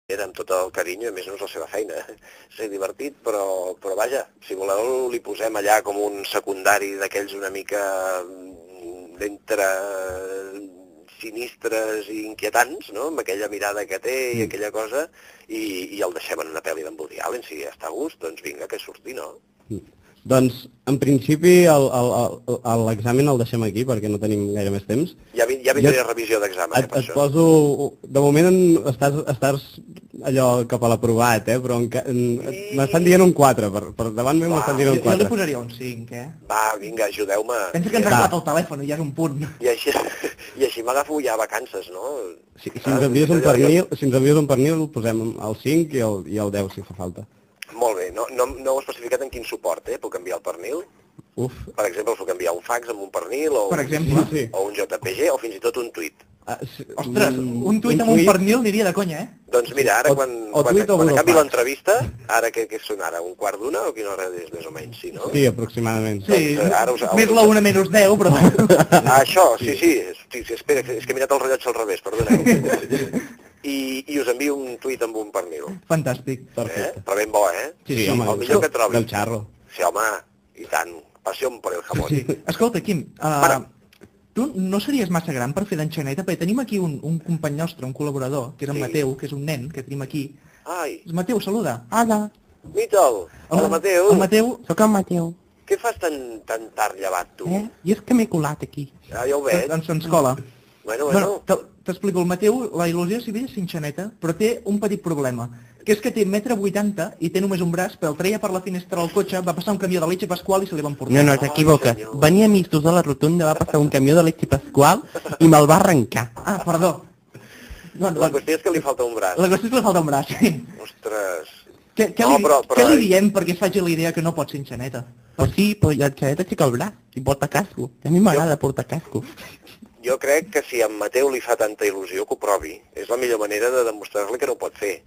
era amb tot el carinyo, a més no és la seva feina, ser divertit, però vaja, si voleu li posem allà com un secundari d'aquells una mica d'entre sinistres i inquietants, no?, amb aquella mirada que té i aquella cosa, i el deixem en una pel·li d'en Woody Allen, si ja està a gust, doncs vinga, que surti, no? Doncs, en principi, l'examen el deixem aquí, perquè no tenim gaire més temps. Ja vindré a revisió d'examen, per et això. poso... De moment estàs allò cap a l'aprovat, però m'estan dient un 4, per davant meu m'estan dient un 4. Jo li posaria un 5, Va, vinga, ajudeu-me. Pensa que ens ha acabat el telèfon i ja és un punt. I així m'agafo ja vacances, no? Si ens envies un pernil, el posem al 5 i al 10, si fa falta. Molt bé, no heu especificat en quin suport, puc enviar el pernil? Per exemple, us puc enviar un fax amb un pernil, o un JPG, o fins i tot un tuit. Ostres, un tuit amb un pernil aniria de conya, Doncs mira, ara quan acabi l'entrevista, ara què són ara, un quart d'una o quina hora és més o menys, sí, no? Sí, aproximadament. Sí, més la 1 menys 10, però... Això, sí, espera, és que he mirat el rellotge al revés, perdoneu. I us envio un tuit amb un pernil. Fantàstic. Perfecte. Però ben bo, Sí, home. El millor que trobis. Del xarro. Sí, home, i tant. Pasión por el jamón. Sí. Escolta, Quim, tu no series massa gran per fer d'enxaneta? Perquè tenim aquí un company nostre, un col·laborador, que és en Mateu, que és un nen que tenim aquí. Ai. Mateu, saluda. Hola. Mita'l. Hola, Mateu. El Mateu. Soc el Mateu. Què fas tan tard llevat, tu? I és que m'he colat aquí. Ja ho veig. Ens cola. Bueno. T'explico, el Mateu, la il·lusió civil és enxaneta, però té un petit problema, que és que té 1,80 m i té només un braç, però el treia per la finestra del cotxe, va passar un camió de Leche Pasqual i se li van portar. No, t'equivoques. Venia a Mistos a la rotonda, va passar un camió de Leche Pasqual i me'l va arrencar. Ah, perdó. La qüestió és que li falta un braç. La qüestió és que li falta un braç, sí. Ostres. Què li diem perquè es faci la idea que no pot ser enxaneta? Pues sí, però l'enxaneta aixeca el braç i porta casco. A mi m'agrada portar casco. Jo crec que si a en Mateu li fa tanta il·lusió, que ho provi. És la millor manera de demostrar-li que no ho pot fer.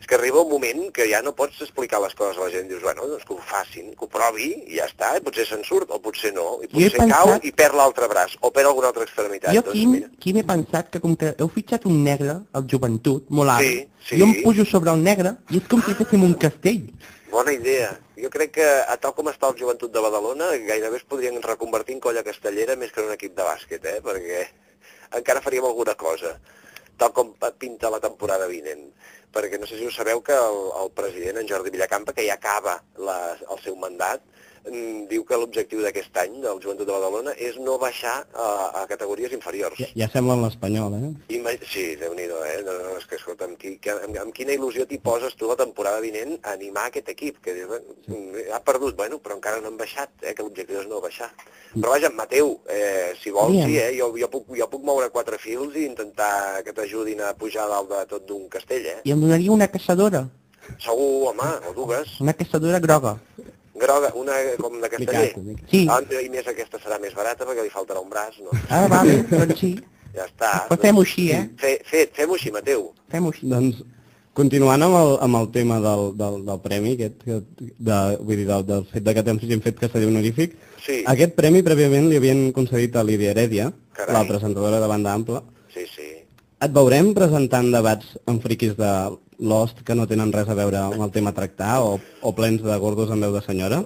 És que arriba un moment que ja no pots explicar les coses a la gent. Dius, bueno, doncs que ho facin, que ho provi, i ja està. I potser se'n surt, o potser no. I potser cau i perd l'altre braç, o perd alguna altra extremitat. Jo, Quim, he pensat que com que heu fitxat un negre al joventut, molt alt, jo em pujo sobre el negre i és com si féssim un castell. Bona idea. Jo crec que, a tal com està el joventut de Badalona, gairebé es podrien reconvertir en colla castellera més que en un equip de bàsquet, perquè encara faríem alguna cosa, tal com pinta la temporada vinent. Perquè no sé si us sabeu que el president, en Jordi Villacampa, que ja acaba el seu mandat, diu que l'objectiu d'aquest any del Joventut de Badalona és no baixar a categories inferiors. Ja sembla en l'Espanyol, Sí, Déu-n'hi-do, No, és que, escolta, amb quina il·lusió t'hi poses tu la temporada vinent a animar aquest equip, que ha perdut, però encara no han baixat, que l'objectiu és no baixar. Però vaja, Mateu, si vols, sí, jo puc moure 4 fils i intentar que t'ajudin a pujar dalt de tot d'un castell, I em donaria una caçadora. Segur, home, o dues. Una caçadora groga. Groga, una com de casteller. Sí. I més aquesta serà més barata perquè li faltarà un braç, no? Ah, vale, doncs sí. Ja està. Però fem-ho així, Fem-ho així, Mateu. Fem-ho així. Doncs, continuant amb el tema del premi, vull dir, del fet que hagin fet casteller honorífic, aquest premi prèviament li havien concedit a Lídia Heredia, la presentadora de Banda Ampla. Sí. Et veurem presentant debats amb friquis de Lost que no tenen res a veure amb el tema a tractar o plens de gordos amb veu de senyora?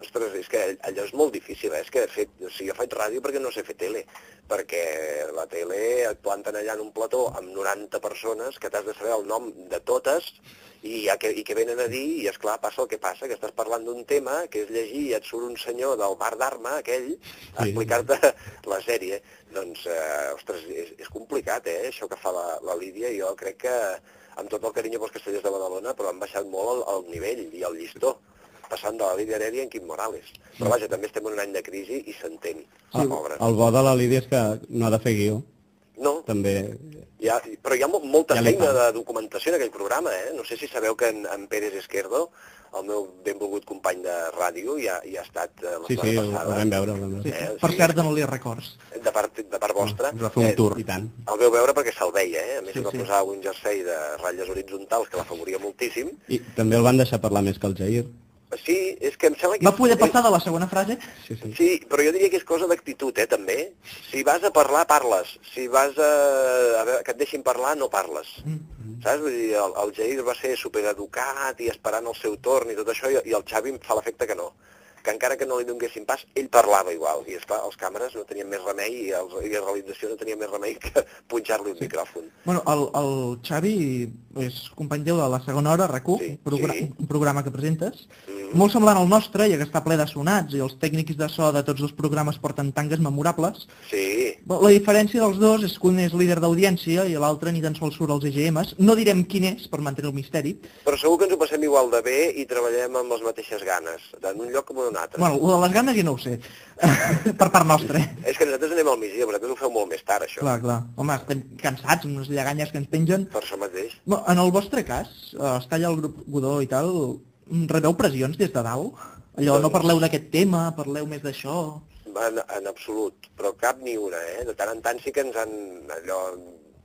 Ostres, és que allò és molt difícil, és que jo faig ràdio perquè no sé fer tele, perquè la tele et planten allà en un plató amb 90 persones que t'has de saber el nom de totes i que venen a dir, i esclar, passa el que passa, que estàs parlant d'un tema, que és llegir i et surt un senyor del bar d'Arma, aquell, a explicar-te la sèrie. Doncs, ostres, és complicat, això que fa la Lídia, i jo crec que, amb tot el carinyo pels castellers de Badalona, però han baixat molt el nivell i el llistó, passant de la Lídia Heredia en Quim Morales. Però vaja, també estem en un any de crisi i s'entén, la pobra. El bo de la Lídia és que no ha de fer guió. No, també... però hi ha molta feina de documentació en aquell programa, No sé si sabeu que en Pérez Esquerdo, el meu benvolgut company de ràdio, ja ha estat la setmana passada. Sí, el vam veure. Per cert, dona-li records. De part vostra. Ens va fer un tour, i tant. El vau veure perquè se'l veia, A més, va posar un jersei de ratlles horitzontals que l'afavoria moltíssim. I també el van deixar parlar més que el Jair. Sí, és que em sembla que... Va poder passar de la segona frase? Sí, però jo diria que és cosa d'actitud, també. Si vas a parlar, parles. Si vas a que et deixin parlar, no parles. saps? Vull dir, el Jair va ser supereducat i esperant el seu torn i tot això, i el Xavi em fa l'efecte que no. Que encara que no li donguessin pas, ell parlava igual. I esclar, els càmeres no tenien més remei i la realització no tenia més remei que punxar-li un micròfon. Bueno, el Xavi és company teu de la segona hora, RAC1, un programa que presentes, molt semblant al nostre, ja que està ple de sonats, i els tècnics de so de tots els programes porten tangues memorables. Sí. La diferència dels dos és que un és líder d'audiència i l'altre ni tan sols surt als EGMs. No direm quin és, per mantenir el misteri. Però segur que ens ho passem igual de bé i treballem amb les mateixes ganes, en un lloc com un altre. Bueno, el de les ganes ja no ho sé, per part nostra. És que nosaltres anem al migdia, vosaltres ho feu molt més tard, això. Clar, clar. Home, estem cansats, unes lleganyes que ens pengen. Per això mateix. En el vostre cas, està allà el grup Godó i tal, rebeu pressions des de dalt? Allò, no parleu d'aquest tema, parleu més d'això? En absolut, però cap ni una, eh? De tant en tant sí que ens han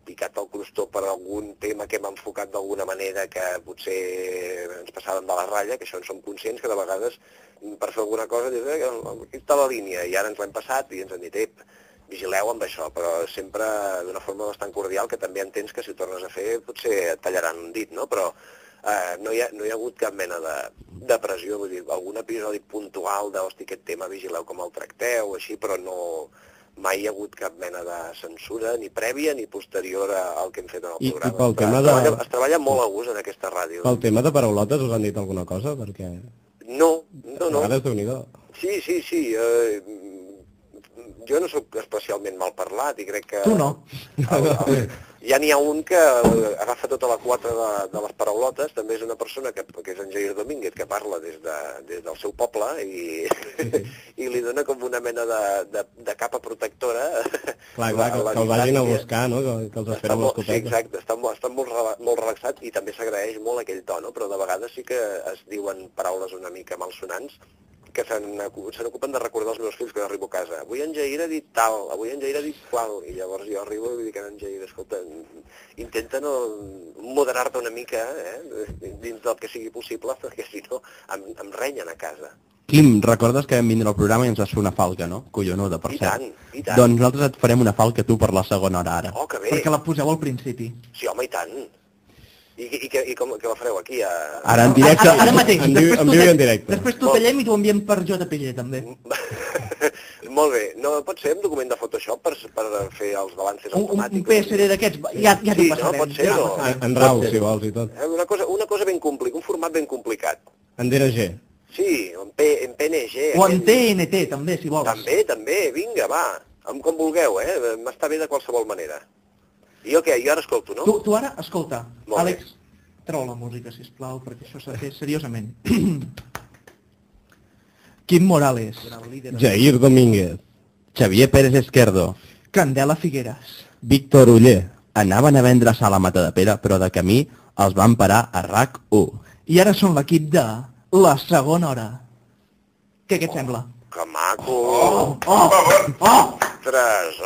picat el crostó per algun tema que hem enfocat d'alguna manera que potser ens passàvem de la ratlla, que això en som conscients que de vegades per fer alguna cosa dius, aquí està la línia, i ara ens l'hem passat i ens han dit, vigileu amb això, però sempre d'una forma bastant cordial, que també entens que si ho tornes a fer potser et tallaran un dit, no? Però no hi ha hagut cap mena de pressió, vull dir, algun episodi puntual de, hosti, aquest tema vigileu com el tracteu, així, però no... Mai hi ha hagut cap mena de censura, ni prèvia ni posterior al que hem fet en el programa. I pel tema es treballa molt a gust en aquesta ràdio. Pel tema de paraulotes us han dit alguna cosa? Perquè... No. A vegades Déu-n'hi-do. Sí. Jo no sóc especialment mal parlat i crec que... Tu no. Ja n'hi ha un que agafa tota la quota de les paraulotes, també és una persona que és en Jair Domínguez, que parla des del seu poble i li dona com una mena de capa protectora. Clar, que el vagin a buscar, no? Que els esperen amb l'escopeta. Sí, exacte, està molt relaxat i també s'agraeix molt aquell to, no? Però de vegades sí que es diuen paraules una mica malsonants que se n'ocupen de recordar als meus fills quan arribo a casa. Avui en Jair ha dit tal, avui en Jair ha dit qual, i llavors jo arribo i dic a en Jair, escolta, intenta no moderar-te una mica, dins del que sigui possible, perquè si no em renyen a casa. Quim, recordes que vam vindre al programa i ens vas fer una falca, no? Collonuda, per cert. I tant. Doncs nosaltres et farem una falca tu per la segona hora ara. Oh, que bé. Perquè la poseu al principi. Sí, home, i tant. I com que la fareu aquí? Ara en directe. Ara mateix. En viu i en directe. Després t'ho tallem i t'ho enviem per JPG, també. Molt bé. No pot ser un document de Photoshop per fer els balances automàtics? Un PSD d'aquests, ja t'ho passarem. Sí, no? Pot ser, no? En RAW, si vols, i tot. Una cosa ben complicat, un format ben complicat. En DRG. Sí, en PNG. O en TNT, també, si vols. També, vinga, va. Com vulgueu, m'està bé de qualsevol manera. I jo què? Jo ara escolto, no? Tu ara, escolta, Àlex, treu la música, sisplau, perquè això s'ha de fer seriosament. Quim Morales. Jair Domínguez. Xavier Pérez Esquerdo. Candela Figueras. Víctor Uller. Anaven a vendre sal a Matadepera, però de camí els van parar a RAC1. I ara són l'equip de La Segona Hora. Què et sembla? Que maco! Oh! Ostres,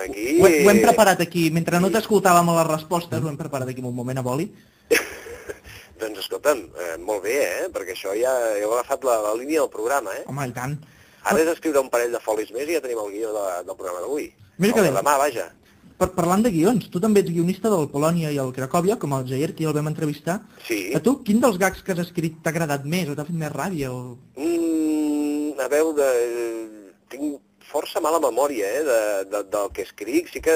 aquí... Ho hem preparat aquí, mentre no t'escoltàvem a les respostes, ho hem preparat aquí un moment a boli. Doncs escolta'm, molt bé, perquè això ja heu agafat la línia del programa, Home, i tant. Ara és escriure un parell de folis més i ja tenim el guió del programa d'avui. Mira que bé. Demà, vaja. Parlant de guions, tu també ets guionista del Polònia i el Cracòvia, com el Jair, que ja el vam entrevistar. Sí. A tu, quin dels gags que has escrit t'ha agradat més o t'ha fet més ràbia? A veure, tinc força mala memòria del que escric. Sí que,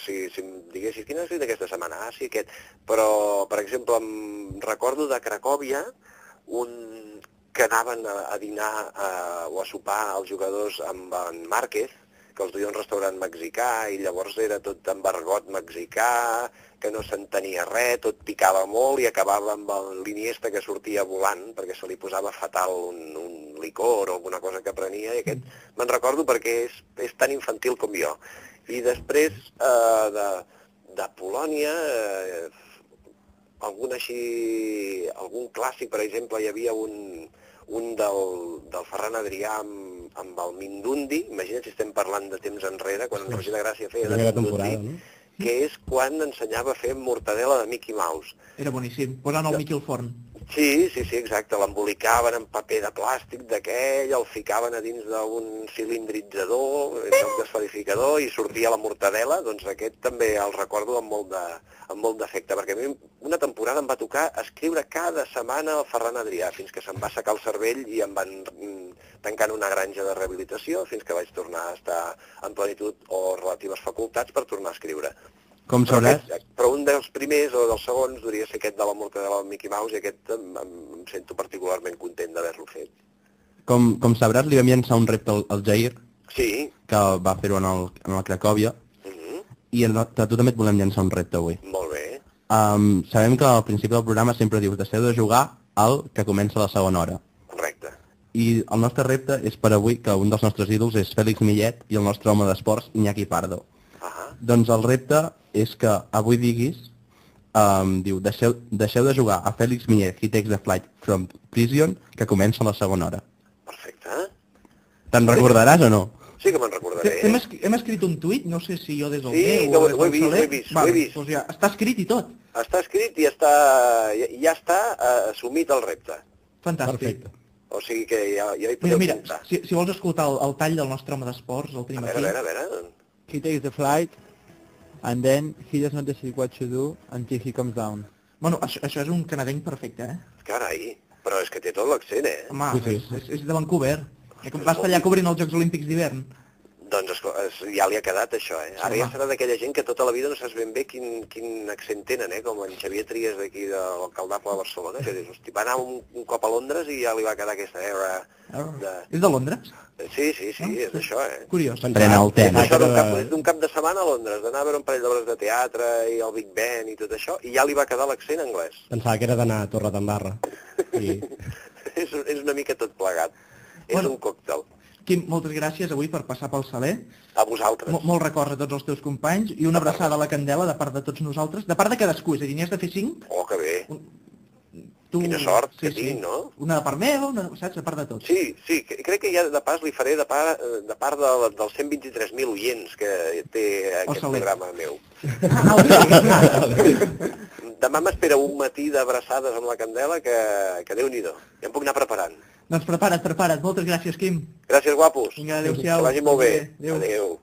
si em diguessis, quin has escrit aquesta setmana? Ah, sí, aquest. Però, per exemple, em recordo de Cracòvia, que anaven a dinar o a sopar els jugadors amb en Márquez, que els duia a un restaurant mexicà, i llavors era tot embargot mexicà, que no s'entenia res, tot picava molt i acabava amb l'Iniesta que sortia volant, perquè se li posava fatal un licor o alguna cosa que prenia, i aquest me'n recordo perquè és tan infantil com jo. I després de Polònia, algun clàssic, per exemple, hi havia un del Ferran Adrià amb el Mindundi, imagina't si estem parlant de temps enrere, quan en Roger de Gràcia feia de Mindundi, que és quan ensenyava a fer mortadela de Mickey Mouse. Era boníssim, posant el Mickey al forn. Sí, exacte. L'embolicaven en paper de plàstic d'aquell, el ficaven a dins d'un cilindritzador, un desfarificador, i sortia la mortadela. Doncs aquest també el recordo amb molt d'efecte, perquè a mi una temporada em va tocar escriure cada setmana el Ferran Adrià, fins que se'm va secar el cervell i em van tancant una granja de rehabilitació, fins que vaig tornar a estar en plenitud o relatives facultats per tornar a escriure. Com sabràs? Però un dels primers o dels segons hauria de ser aquest de la mortadela del Mickey Mouse, i aquest em sento particularment content d'haver-lo fet. Com sabràs, li vam llançar un repte al Jair, sí, que va fer-ho en el Cracòvia, i a tu també et volem llançar un repte avui. Molt bé. Sabem que al principi del programa sempre dius deixeu de jugar al que comença la segona hora. Correcte. I el nostre repte és per avui, que un dels nostres ídols és Fèlix Millet i el nostre home d'esports, Iñaki Pardo. Doncs el repte és que avui diguis, diu, deixeu de jugar a Fèlix Millet, He Takes the Flight from Prison, que comença la segona hora. Perfecte. Te'n recordaràs o no? Sí que me'n recordaré. Hem escrit un tuit, no sé si jo des del meu o des del Saler. Sí, ho he vist. Doncs ja, està escrit i tot. Està escrit i ja està assumit el repte. Fantàstic. Perfecte. O sigui que ja hi podeu comptar. Mira, si vols escoltar el tall del nostre home d'esports, el tenim aquí. A veure. He takes the flight, and then he does not decide what to do until he comes down. Bueno, això és un canadenc perfecte, Carai, però és que té tot l'accent, Home, és de Vancouver. Va estar allà cobrint els Jocs Olímpics d'hivern. Doncs ja li ha quedat això, Ara ja serà d'aquella gent que tota la vida no saps ben bé quin accent tenen, Com en Xavier Trias d'aquí de l'alcaldable de Barcelona, que dius, hosti, va anar un cop a Londres i ja li va quedar aquesta És de Londres? Sí, és això, Curiós. Prena el tema. Això d'un cap de setmana a Londres, d'anar a veure un parell d'obres de teatre i el Big Ben i tot això, i ja li va quedar l'accent anglès. Pensava que era d'anar a Torredembarra. És una mica tot plegat. És un còctel. Quim, moltes gràcies avui per passar pel Saler. A vosaltres. Molt records a tots els teus companys i una abraçada a la Candela de part de tots nosaltres, de part de cadascú, és a dir, n'hi has de fer 5. Oh, que bé. Quina sort que tinc, no? Una de part meva, saps, de part de tots. Sí, crec que ja de pas li faré de part dels 123.000 oients que té aquest programa meu. Demà m'espera un matí d'abraçades amb la Candela que Déu-n'hi-do. Ja em puc anar preparant. Doncs prepara't. Moltes gràcies, Quim. Gràcies, guapos. Vinga, adéu-siau. Que vagi molt bé. Adéu.